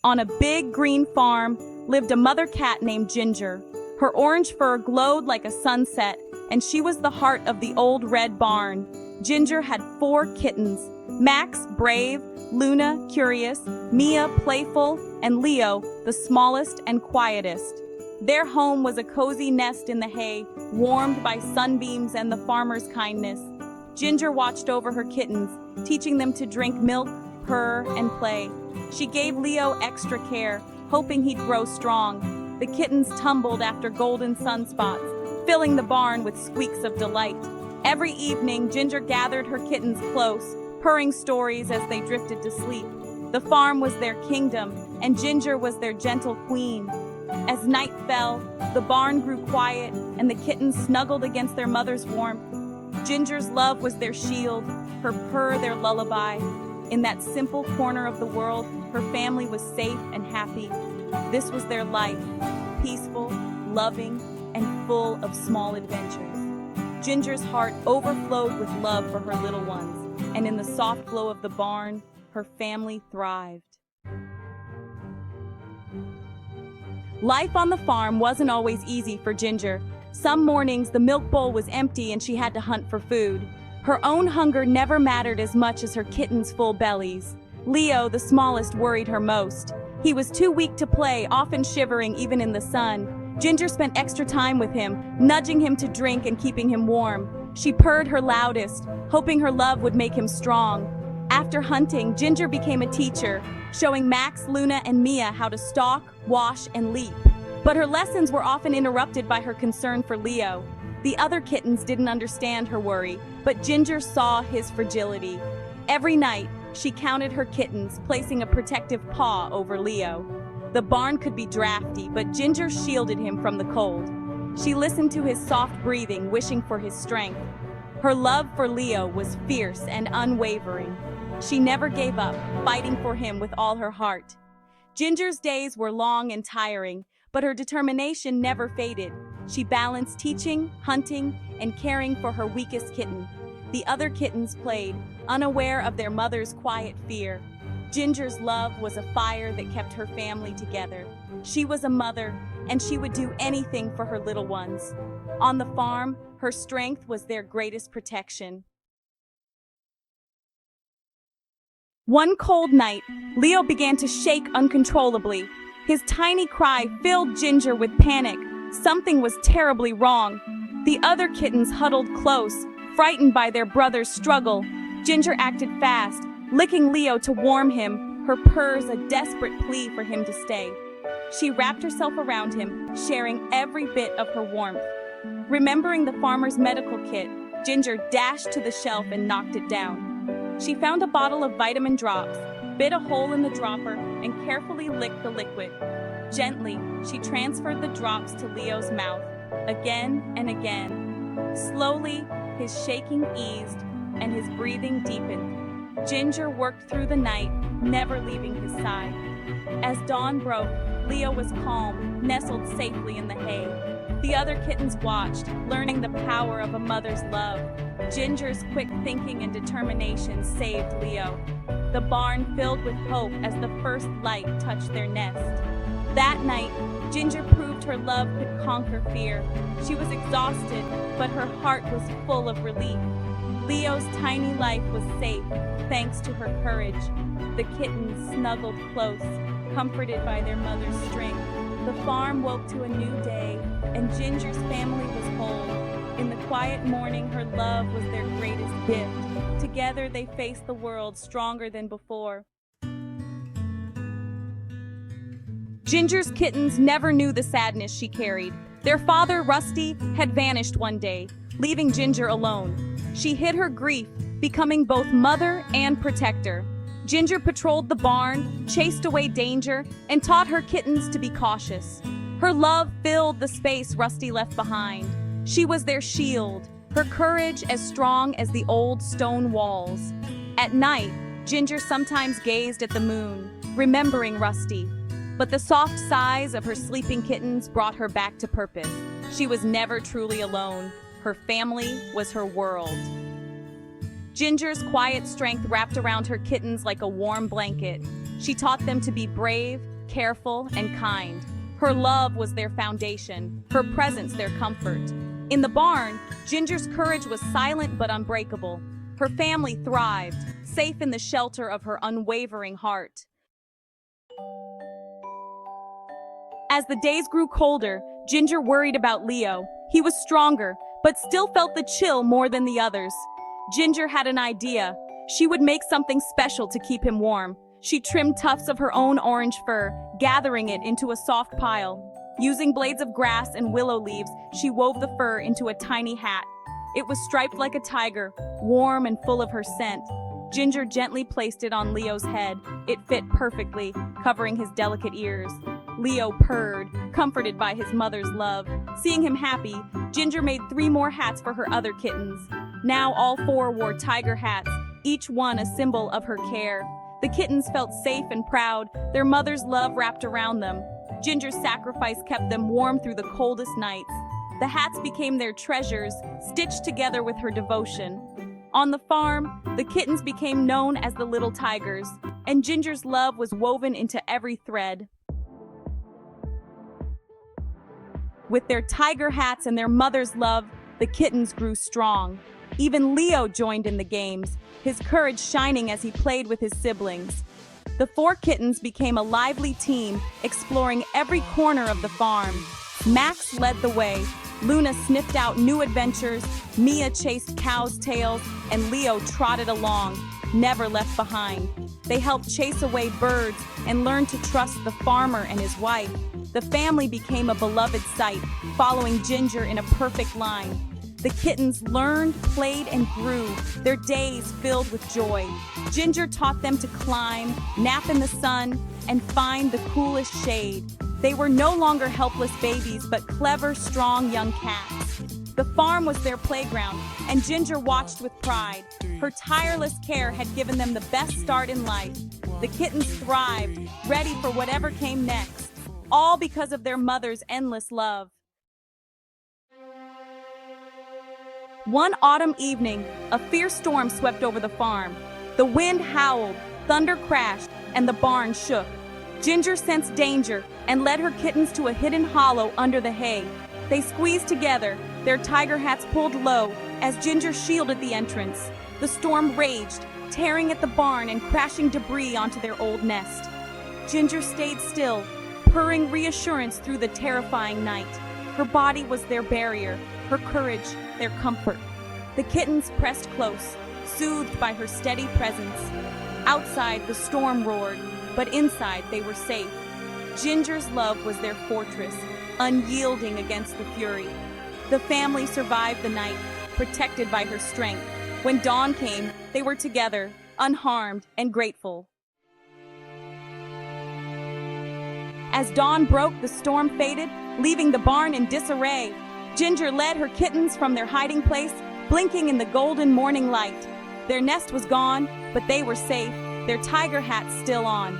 On a big green farm lived a mother cat named Ginger. Her orange fur glowed like a sunset, and she was the heart of the old red barn. Ginger had 4 kittens: Max, brave; Luna, curious; Mia, playful; and Leo, the smallest and quietest. Their home was a cozy nest in the hay, warmed by sunbeams and the farmer's kindness. Ginger watched over her kittens, teaching them to drink milk, purr, and play. She gave Leo extra care, hoping he'd grow strong. The kittens tumbled after golden sunspots, filling the barn with squeaks of delight. Every evening, Ginger gathered her kittens close, purring stories as they drifted to sleep. The farm was their kingdom, and Ginger was their gentle queen. As night fell, the barn grew quiet, and the kittens snuggled against their mother's warmth. Ginger's love was their shield, her purr their lullaby. In that simple corner of the world, her family was safe and happy. This was their life, peaceful, loving, and full of small adventures. Ginger's heart overflowed with love for her little ones, and in the soft glow of the barn, her family thrived. Life on the farm wasn't always easy for Ginger. Some mornings the milk bowl was empty and she had to hunt for food. Her own hunger never mattered as much as her kittens' full bellies. Leo, the smallest, worried her most. He was too weak to play, often shivering even in the sun. Ginger spent extra time with him, nudging him to drink and keeping him warm. She purred her loudest, hoping her love would make him strong. After hunting, Ginger became a teacher, showing Max, Luna, and Mia how to stalk, wash, and leap. But her lessons were often interrupted by her concern for Leo. The other kittens didn't understand her worry, but Ginger saw his fragility. Every night, she counted her kittens, placing a protective paw over Leo. The barn could be drafty, but Ginger shielded him from the cold. She listened to his soft breathing, wishing for his strength. Her love for Leo was fierce and unwavering. She never gave up, fighting for him with all her heart. Ginger's days were long and tiring, but her determination never faded. She balanced teaching, hunting, and caring for her weakest kitten. The other kittens played, unaware of their mother's quiet fear. Ginger's love was a fire that kept her family together. She was a mother, and she would do anything for her little ones. On the farm, her strength was their greatest protection. One cold night, Leo began to shake uncontrollably. His tiny cry filled Ginger with panic. Something was terribly wrong. The other kittens huddled close, frightened by their brother's struggle. Ginger acted fast, licking Leo to warm him, her purrs a desperate plea for him to stay. She wrapped herself around him, sharing every bit of her warmth. Remembering the farmer's medical kit, Ginger dashed to the shelf and knocked it down. She found a bottle of vitamin drops, bit a hole in the dropper, and carefully licked the liquid. Gently, she transferred the drops to Leo's mouth, again and again. Slowly, his shaking eased and his breathing deepened. Ginger worked through the night, never leaving his side. As dawn broke, Leo was calm, nestled safely in the hay. The other kittens watched, learning the power of a mother's love. Ginger's quick thinking and determination saved Leo. The barn filled with hope as the first light touched their nest. That night, Ginger proved her love could conquer fear. She was exhausted, but her heart was full of relief. Leo's tiny life was safe, thanks to her courage. The kittens snuggled close, comforted by their mother's strength. The farm woke to a new day, and Ginger's family was whole. In the quiet morning, her love was their greatest gift. Together, they faced the world stronger than before. Ginger's kittens never knew the sadness she carried. Their father, Rusty, had vanished one day, leaving Ginger alone. She hid her grief, becoming both mother and protector. Ginger patrolled the barn, chased away danger, and taught her kittens to be cautious. Her love filled the space Rusty left behind. She was their shield, her courage as strong as the old stone walls. At night, Ginger sometimes gazed at the moon, remembering Rusty. But the soft sighs of her sleeping kittens brought her back to purpose. She was never truly alone. Her family was her world. Ginger's quiet strength wrapped around her kittens like a warm blanket. She taught them to be brave, careful and kind. Her love was their foundation, her presence their comfort. In the barn, Ginger's courage was silent but unbreakable. Her family thrived, safe in the shelter of her unwavering heart. As the days grew colder, Ginger worried about Leo. He was stronger, but still felt the chill more than the others. Ginger had an idea. She would make something special to keep him warm. She trimmed tufts of her own orange fur, gathering it into a soft pile. Using blades of grass and willow leaves, she wove the fur into a tiny hat. It was striped like a tiger, warm and full of her scent. Ginger gently placed it on Leo's head. It fit perfectly, covering his delicate ears. Leo purred, comforted by his mother's love. Seeing him happy, Ginger made 3 more hats for her other kittens. Now all 4 wore tiger hats, each one a symbol of her care. The kittens felt safe and proud, their mother's love wrapped around them. Ginger's sacrifice kept them warm through the coldest nights. The hats became their treasures, stitched together with her devotion. On the farm, the kittens became known as the little tigers, and Ginger's love was woven into every thread. With their tiger hats and their mother's love, the kittens grew strong. Even Leo joined in the games, his courage shining as he played with his siblings. The 4 kittens became a lively team, exploring every corner of the farm. Max led the way. Luna sniffed out new adventures, Mia chased cows' tails, and Leo trotted along, never left behind. They helped chase away birds and learned to trust the farmer and his wife. The family became a beloved sight, following Ginger in a perfect line. The kittens learned, played, and grew, their days filled with joy. Ginger taught them to climb, nap in the sun, and find the coolest shade. They were no longer helpless babies, but clever, strong young cats. The farm was their playground, and Ginger watched with pride. Her tireless care had given them the best start in life. The kittens thrived, ready for whatever came next, all because of their mother's endless love. One autumn evening, a fierce storm swept over the farm. The wind howled, thunder crashed, and the barn shook. Ginger sensed danger and led her kittens to a hidden hollow under the hay. They squeezed together, their tiger hats pulled low as Ginger shielded the entrance. The storm raged, tearing at the barn and crashing debris onto their old nest. Ginger stayed still, purring reassurance through the terrifying night. Her body was their barrier, her courage their comfort. The kittens pressed close, soothed by her steady presence. Outside, the storm roared, but inside they were safe. Ginger's love was their fortress, unyielding against the fury. The family survived the night, protected by her strength. When dawn came, they were together, unharmed and grateful. As dawn broke, the storm faded, leaving the barn in disarray. Ginger led her kittens from their hiding place, blinking in the golden morning light. Their nest was gone, but they were safe, their tiger hats still on.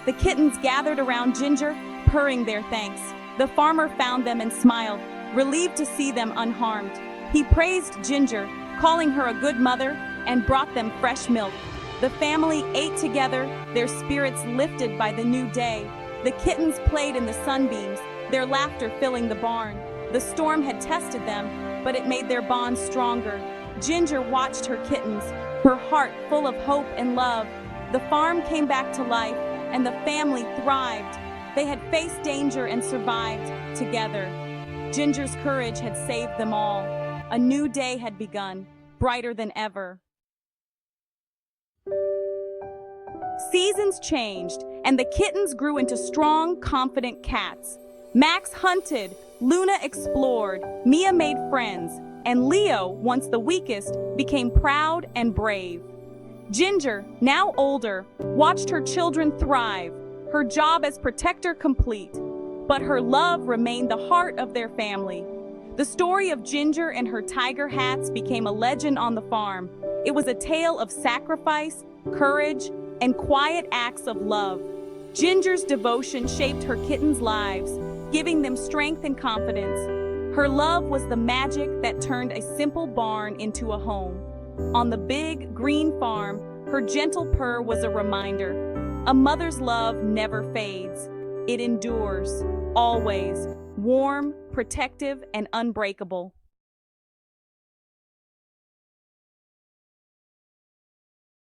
The kittens gathered around Ginger, purring their thanks. The farmer found them and smiled, relieved to see them unharmed. He praised Ginger, calling her a good mother, and brought them fresh milk. The family ate together, their spirits lifted by the new day. The kittens played in the sunbeams, their laughter filling the barn. The storm had tested them, but it made their bond stronger. Ginger watched her kittens, her heart full of hope and love. The farm came back to life, and the family thrived. They had faced danger and survived together. Ginger's courage had saved them all. A new day had begun, brighter than ever. Seasons changed, and the kittens grew into strong, confident cats. Max hunted, Luna explored, Mia made friends, and Leo, once the weakest, became proud and brave. Ginger, now older, watched her children thrive, her job as protector complete, but her love remained the heart of their family. The story of Ginger and her tiger hats became a legend on the farm. It was a tale of sacrifice, courage, and quiet acts of love. Ginger's devotion shaped her kittens' lives, giving them strength and confidence. Her love was the magic that turned a simple barn into a home. On the big, green farm, her gentle purr was a reminder. A mother's love never fades. It endures, always, warm, protective, and unbreakable.